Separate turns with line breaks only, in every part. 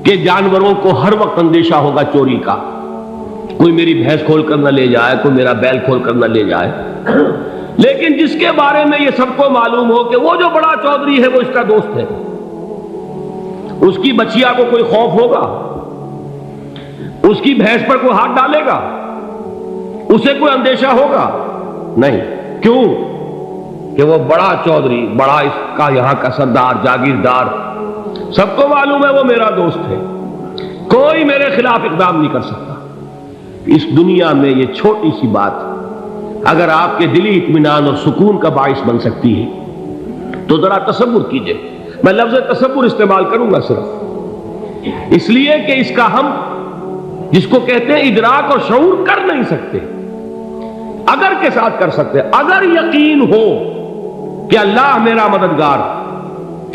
کہ جانوروں کو ہر وقت اندیشہ ہوگا چوری کا، کوئی میری بھینس کھول کر نہ لے جائے، کوئی میرا بیل کھول کر نہ لے جائے۔ لیکن جس کے بارے میں یہ سب کو معلوم ہو کہ وہ جو بڑا چودھری ہے وہ اس کا دوست ہے، اس کی بچیا کو کوئی خوف ہوگا؟ اس کی بھینس پر کوئی ہاتھ ڈالے گا؟ اسے کوئی اندیشہ ہوگا؟ نہیں۔ کیوں؟ کہ وہ بڑا چودھری، بڑا اس کا یہاں کا سردار، جاگیردار، سب کو معلوم ہے وہ میرا دوست ہے، کوئی میرے خلاف اقدام نہیں کر سکتا۔ اس دنیا میں یہ چھوٹی سی بات اگر آپ کے دلی اطمینان اور سکون کا باعث بن سکتی ہے تو ذرا تصور کیجئے۔ میں لفظ تصور استعمال کروں گا صرف اس لیے کہ اس کا ہم جس کو کہتے ہیں ادراک اور شعور کر نہیں سکتے، اگر کے ساتھ کر سکتے۔ اگر یقین ہو کہ اللہ میرا مددگار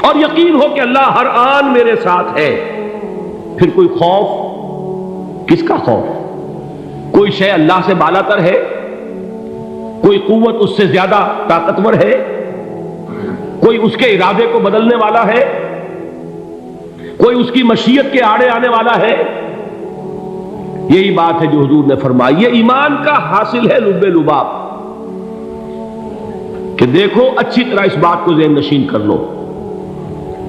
اور یقین ہو کہ اللہ ہر آن میرے ساتھ ہے، پھر کوئی خوف؟ کس کا خوف؟ کوئی شے اللہ سے بالا تر ہے؟ کوئی قوت اس سے زیادہ طاقتور ہے؟ کوئی اس کے ارادے کو بدلنے والا ہے؟ کوئی اس کی مشیت کے آڑے آنے والا ہے؟ یہی بات ہے جو حضور نے فرمائی، یہ ایمان کا حاصل ہے لب لباب، کہ دیکھو اچھی طرح اس بات کو ذہن نشین کر لو،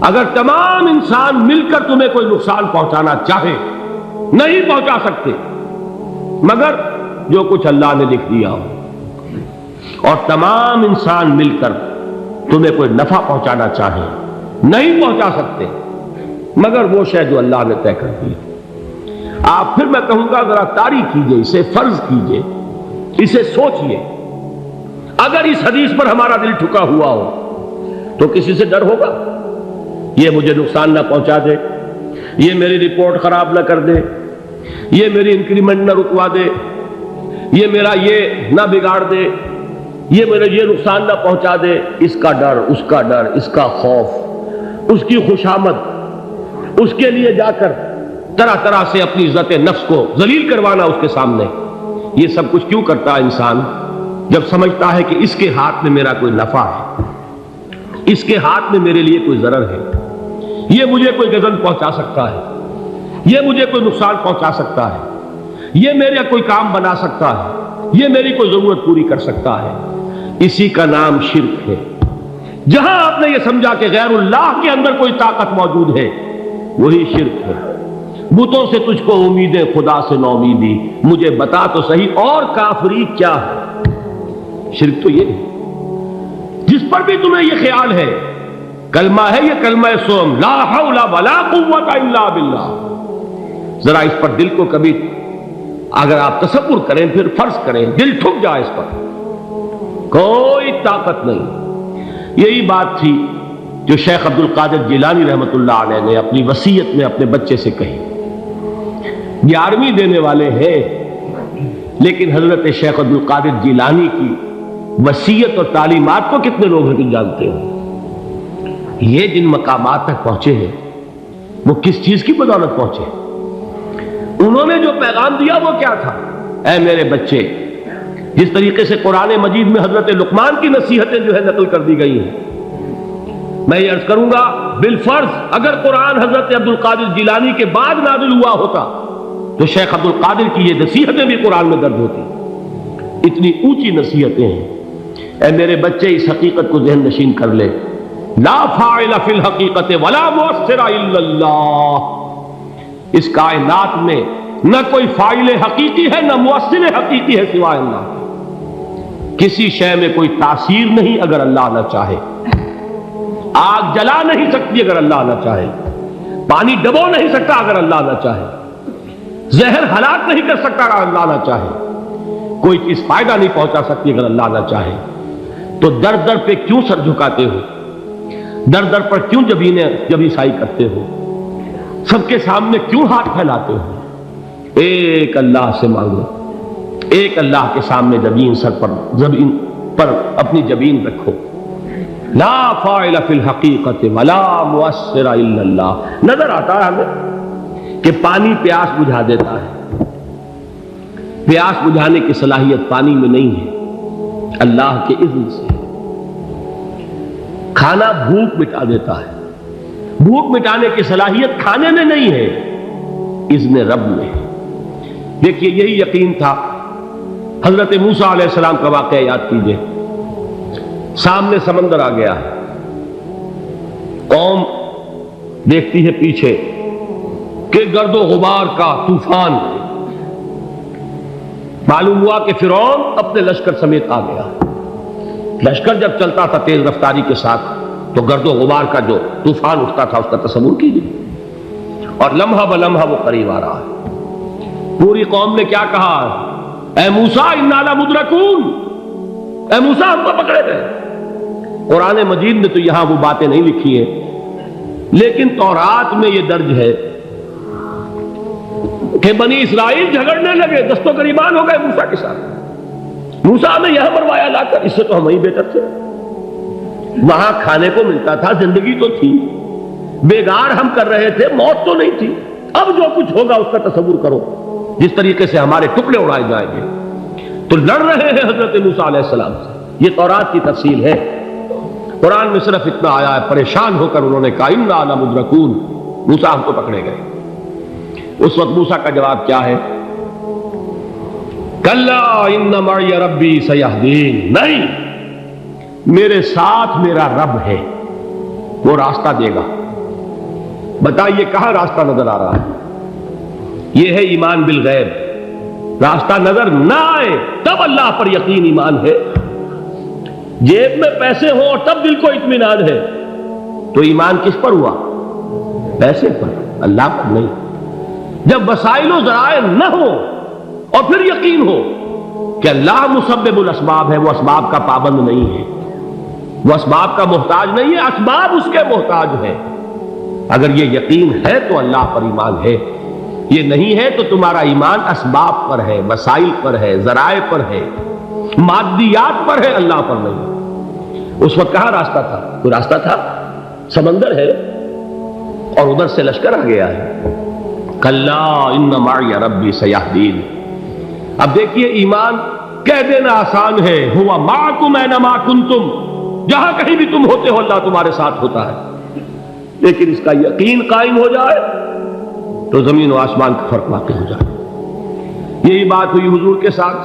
اگر تمام انسان مل کر تمہیں کوئی نقصان پہنچانا چاہے نہیں پہنچا سکتے، مگر جو کچھ اللہ نے لکھ دیا ہو، اور تمام انسان مل کر تمہیں کوئی نفع پہنچانا چاہے نہیں پہنچا سکتے، مگر وہ شے جو اللہ نے طے کر دی۔ آپ پھر میں کہوں گا ذرا طاری کیجئے، اسے فرض کیجئے، اسے سوچئے، اگر اس حدیث پر ہمارا دل ٹھکا ہوا ہو تو کسی سے ڈر ہوگا؟ یہ مجھے نقصان نہ پہنچا دے، یہ میری رپورٹ خراب نہ کر دے، یہ میری انکریمنٹ نہ رکوا دے، یہ میرا یہ نہ بگاڑ دے، یہ میرے یہ نقصان نہ پہنچا دے۔ اس کا ڈر، اس کا ڈر، اس کا خوف، اس کی خوشامد، اس کے لیے جا کر طرح طرح سے اپنی عزت نفس کو ذلیل کروانا اس کے سامنے، یہ سب کچھ کیوں کرتا ہے انسان؟ جب سمجھتا ہے کہ اس کے ہاتھ میں میرا کوئی نفع ہے، اس کے ہاتھ میں میرے لیے کوئی ضرر ہے، یہ مجھے کوئی غضب پہنچا سکتا ہے، یہ مجھے کوئی نقصان پہنچا سکتا ہے، یہ میرا کوئی کام بنا سکتا ہے، یہ میری کوئی ضرورت پوری کر سکتا ہے، اسی کا نام شرک ہے۔ جہاں آپ نے یہ سمجھا کہ غیر اللہ کے اندر کوئی طاقت موجود ہے، وہی شرک ہے۔ بتوں سے تجھ کو امیدیں، خدا سے نو امیدی، مجھے بتا تو صحیح اور کافری کیا ہے؟ شرک تو یہ ہے۔ جس پر بھی تمہیں یہ خیال ہے، کلمہ ہے یہ کلمہ سوم، لا حول ولا قوت الا باللہ، ذرا اس پر دل کو کبھی اگر آپ تصور کریں، پھر فرض کریں، دل ٹھک جائے اس پر، کوئی طاقت نہیں۔ یہی بات تھی جو شیخ عبد القادر جیلانی رحمۃ اللہ علیہ نے اپنی وصیت میں اپنے بچے سے کہی۔ 11ویں دینے والے ہیں، لیکن حضرت شیخ عبد القادر جیلانی کی وصیت اور تعلیمات کو کتنے لوگ ہیں جانتے ہو؟ یہ جن مقامات تک پہنچے ہیں وہ کس چیز کی بدولت پہنچے؟ انہوں نے جو پیغام دیا وہ کیا تھا؟ اے میرے بچے، جس طریقے سے قرآن مجید میں حضرت لقمان کی نصیحتیں جو ہے نقل کر دی گئی ہیں، میں یہ عرض کروں گا بالفرض اگر قرآن حضرت عبد القادر جیلانی کے بعد نازل ہوا ہوتا تو شیخ عبد القادر کی یہ نصیحتیں بھی قرآن میں درج ہوتی۔ اتنی اونچی نصیحتیں ہیں۔ اے میرے بچے، اس حقیقت کو ذہن نشین کر لے، لا فاعل فی الحقیقت ولا مؤثر الا اللہ، اس کائنات میں نہ کوئی فاعل حقیقی ہے نہ مؤثر حقیقی ہے سوائے اللہ۔ کسی شے میں کوئی تاثیر نہیں اگر اللہ نہ چاہے، آگ جلا نہیں سکتی اگر اللہ نہ چاہے، پانی ڈبو نہیں سکتا اگر اللہ نہ چاہے، زہر ہلاک نہیں کر سکتا اگر اللہ نہ چاہے، کوئی چیز فائدہ نہیں پہنچا سکتی اگر اللہ نہ چاہے۔ تو در در پہ کیوں سر جھکاتے ہو؟ در در پر کیوں جبیں سائی کرتے ہو؟ سب کے سامنے کیوں ہاتھ پھیلاتے ہو؟ ایک اللہ سے مانگو، ایک اللہ کے سامنے زمین پر اپنی جبین رکھو۔ لا فاعل فی الحقیقت ولا مؤثر الا اللہ۔ نظر آتا ہے ہمیں کہ پانی پیاس بجھا دیتا ہے، پیاس بجھانے کی صلاحیت پانی میں نہیں ہے، اللہ کے اذن سے۔ کھانا بھوک مٹا دیتا ہے، بھوک مٹانے کی صلاحیت کھانے میں نہیں ہے، اذن رب میں ہے۔ دیکھیے یہی یقین تھا حضرت موسیٰ علیہ السلام کا واقعہ یاد کیجئے۔ سامنے سمندر آ گیا ہے، قوم دیکھتی ہے پیچھے کہ گرد و غبار کا طوفان، معلوم ہوا کہ فرعون اپنے لشکر سمیت آ گیا۔ لشکر جب چلتا تھا تیز رفتاری کے ساتھ تو گرد و غبار کا جو طوفان اٹھتا تھا اس کا تصور کیجیے، اور لمحہ بلمحہ وہ قریب آ رہا ہے۔ پوری قوم نے کیا کہا؟ اے موسیٰ انا لمدرکون، اے موسیٰ ہم کو پکڑے گئے۔ قرآن مجید میں تو یہاں وہ باتیں نہیں لکھی ہیں، لیکن تورات میں یہ درج ہے کہ بنی اسرائیل جھگڑنے لگے، دست و گریبان ہو گئے موسیٰ کے ساتھ۔ موسیٰ نے یہاں مروایا لا کر، اس سے تو ہم ہی بہتر تھے، وہاں کھانے کو ملتا تھا، زندگی تو تھی، بیگار ہم کر رہے تھے، موت تو نہیں تھی۔ اب جو کچھ ہوگا اس کا تصور کرو، جس طریقے سے ہمارے ٹکڑے اڑائے جائیں گے۔ تو لڑ رہے ہیں حضرت موسیٰ علیہ السلام سے، یہ تورات کی تفصیل ہے۔ قرآن میں صرف اتنا آیا ہے، پریشان ہو کر انہوں نے کہا انا لمدرکون، موسیٰ ہم کو پکڑے گئے۔ اس وقت موسیٰ کا جواب کیا ہے؟ کلا ان معی ربی سیہدین، نہیں، میرے ساتھ میرا رب ہے، وہ راستہ دے گا۔ بتائیے کہاں راستہ نظر آ رہا ہے؟ یہ ہے ایمان بالغیب۔ راستہ نظر نہ آئے تب اللہ پر یقین ایمان ہے۔ جیب میں پیسے ہوں اور تب دل کو اطمینان ہے تو ایمان کس پر ہوا؟ پیسے پر، اللہ پر نہیں۔ جب وسائل و ذرائع نہ ہو اور پھر یقین ہو کہ اللہ مسبب الاسباب ہے، وہ اسباب کا پابند نہیں ہے، وہ اسباب کا محتاج نہیں ہے، اسباب اس کے محتاج ہے۔ اگر یہ یقین ہے تو اللہ پر ایمان ہے، یہ نہیں ہے تو تمہارا ایمان اسباب پر ہے، وسائل پر ہے، ذرائع پر ہے، مادیات پر ہے، اللہ پر نہیں۔ اس وقت کہاں راستہ تھا؟ کوئی راستہ تھا؟ سمندر ہے اور ادھر سے لشکر آ گیا ہے۔ کلا ان معی ربی سیہدین۔ اب دیکھیے ایمان کہہ دینا آسان ہے، ہوا معکم اینما کنتم، جہاں کہیں بھی تم ہوتے ہو اللہ تمہارے ساتھ ہوتا ہے، لیکن اس کا یقین قائم ہو جائے تو زمین و آسمان کا فرق واقع ہو جائے۔ یہی بات ہوئی حضور کے ساتھ۔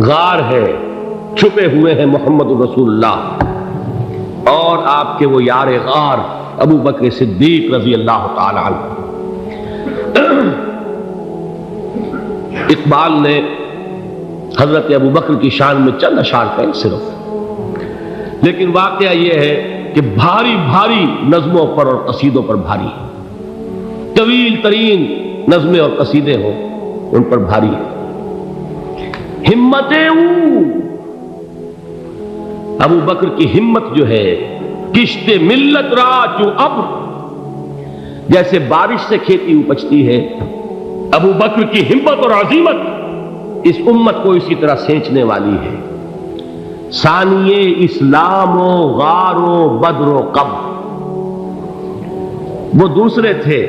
غار ہے، چھپے ہوئے ہیں محمد رسول اللہ اور آپ کے وہ یار غار ابو بکر صدیق رضی اللہ تعالی عنہ۔ اقبال نے حضرت ابو بکر کی شان میں چند اشعار کہے صرف، لیکن واقعہ یہ ہے کہ بھاری بھاری نظموں پر اور قصیدوں پر بھاری ہے، طویل ترین نظمیں اور قصیدے ہوں ان پر بھاری ہے۔ ہمتیں ابو بکر کی ہمت جو ہے، کشت ملت را چوں ابر، جیسے بارش سے کھیتی اپجتی ہے، ابو بکر کی ہمت اور عظیمت اس امت کو اسی طرح سینچنے والی ہے۔ ثانیے اسلام و غار و بدر و قبر، وہ دوسرے تھے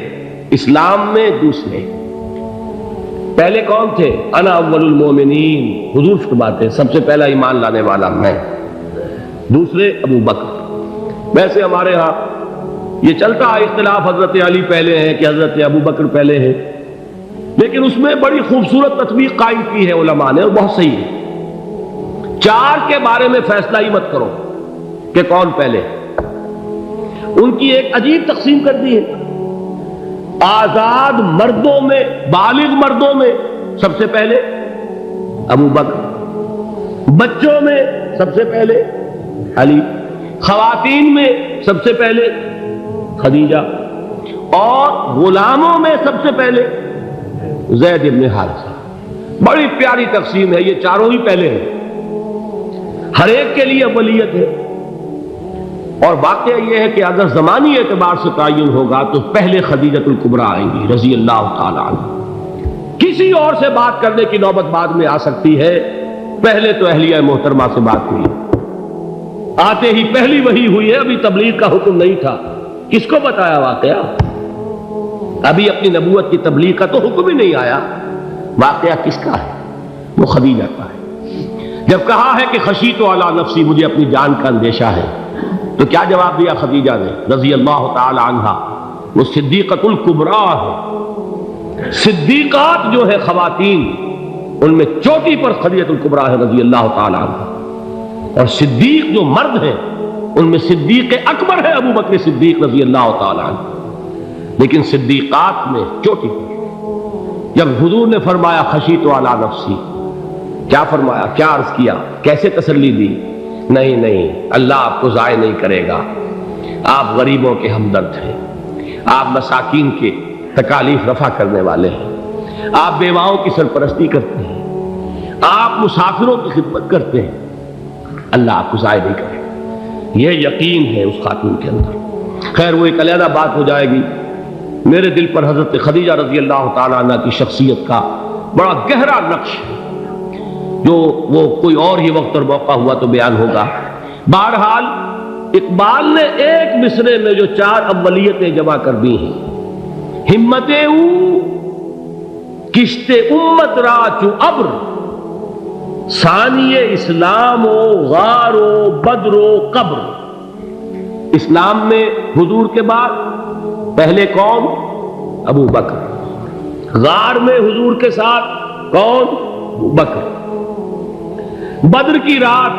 اسلام میں، دوسرے پہلے کون تھے؟ انا اول المومنین، حضور فرماتے سب سے پہلا ایمان لانے والا میں، دوسرے ابو بکر۔ ویسے ہمارے ہاں یہ چلتا ہے اختلاف، حضرت علی پہلے ہیں کہ حضرت ابو بکر پہلے ہیں، لیکن اس میں بڑی خوبصورت تطبیق قائم کی ہے علماء نے اور بہت صحیح ہے۔ چار کے بارے میں فیصلہ ہی مت کرو کہ کون پہلے، ان کی ایک عجیب تقسیم کر دی ہے۔ آزاد مردوں میں، بالغ مردوں میں سب سے پہلے ابو بکر، بچوں میں سب سے پہلے علی، خواتین میں سب سے پہلے خدیجہ، اور غلاموں میں سب سے پہلے زید بن حارثہ۔ بڑی پیاری تقسیم ہے، یہ چاروں ہی پہلے ہیں، ہر ایک کے لیے اولیت ہے۔ اور واقعہ یہ ہے کہ اگر زمانی اعتبار سے تعین ہوگا تو پہلے خدیجۃ الکبریٰ آئیں گی رضی اللہ تعالی عنہ۔ کسی اور سے بات کرنے کی نوبت بعد میں آ سکتی ہے، پہلے تو اہلیہ محترمہ سے بات ہوئی، آتے ہی پہلی وحی ہوئی ہے، ابھی تبلیغ کا حکم نہیں تھا۔ کس کو بتایا واقعہ؟ ابھی اپنی نبوت کی تبلیغ کا تو حکم ہی نہیں آیا۔ واقعہ کس کا ہے؟ وہ خدیجہ کا ہے۔ جب کہا ہے کہ خشیت علی نفسی، مجھے اپنی جان کا اندیشہ ہے، تو کیا جواب دیا خدیجہ نے رضی اللہ تعالی عنہا؟ وہ صدیقۃ الکبریٰ ہے، صدیقات جو ہے خواتین ان میں چوٹی پر خدیجہ الکبریٰ ہے رضی اللہ تعالی عنہا، اور صدیق جو مرد ہیں ان میں صدیق اکبر ہے ابو بکر صدیق رضی اللہ تعالی عنہ، لیکن صدیقات میں چوٹی پر۔ جب حضور نے فرمایا خشیت علی نفسی، کیا فرمایا، کیا عرض کیا، کیسے تسلی دی؟ نہیں نہیں، اللہ آپ کو ضائع نہیں کرے گا، آپ غریبوں کے ہمدرد ہیں، آپ مساکین کے تکالیف رفع کرنے والے ہیں، آپ بیواؤں کی سرپرستی کرتے ہیں، آپ مسافروں کی خدمت کرتے ہیں، اللہ آپ کو ضائع نہیں کرے گا۔ یہ یقین ہے اس خاتون کے اندر۔ خیر وہ ایک علیحدہ بات ہو جائے گی۔ میرے دل پر حضرت خدیجہ رضی اللہ تعالیٰ عنہ کی شخصیت کا بڑا گہرا نقش ہے، جو وہ کوئی اور ہی وقت اور موقع ہوا تو بیان ہوگا۔ بہرحال اقبال نے ایک مصرے میں جو 4 اولیتیں جمع کر دی ہیں، ہمتیں او کشت امت را چو ابر، ثانی اسلام و غار و بدر و قبر۔ اسلام میں حضور کے بعد پہلے کون؟ ابو بکر۔ غار میں حضور کے ساتھ کون؟ ابو بکر۔ بدر کی رات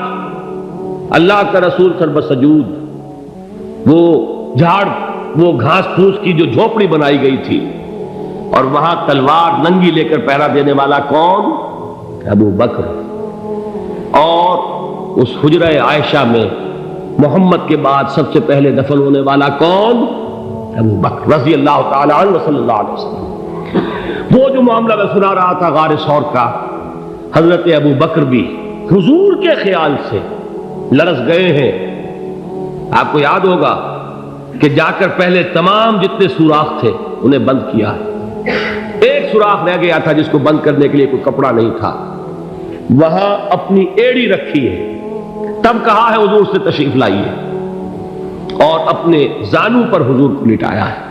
اللہ کا رسول سرب سجود، وہ گھاس پھوس کی جو جھوپڑی بنائی گئی تھی، اور وہاں تلوار ننگی لے کر پہرا دینے والا کون؟ ابو بکر۔ اور اس حجرہ عائشہ میں محمد کے بعد سب سے پہلے دفن ہونے والا کون؟ ابو بکر رضی اللہ تعالی عنہ صلی اللہ علیہ وسلم۔ وہ جو معاملہ میں سنا رہا تھا غار ثور کا، حضرت ابو بکر بھی حضور کے خیال سے لرز گئے ہیں۔ آپ کو یاد ہوگا کہ جا کر پہلے تمام جتنے سوراخ تھے انہیں بند کیا ہے، ایک سوراخ رہ گیا تھا جس کو بند کرنے کے لیے کوئی کپڑا نہیں تھا، وہاں اپنی ایڑی رکھی ہے، تب کہا ہے حضور سے تشریف لائیے، اور اپنے زانو پر حضور کو لٹایا ہے۔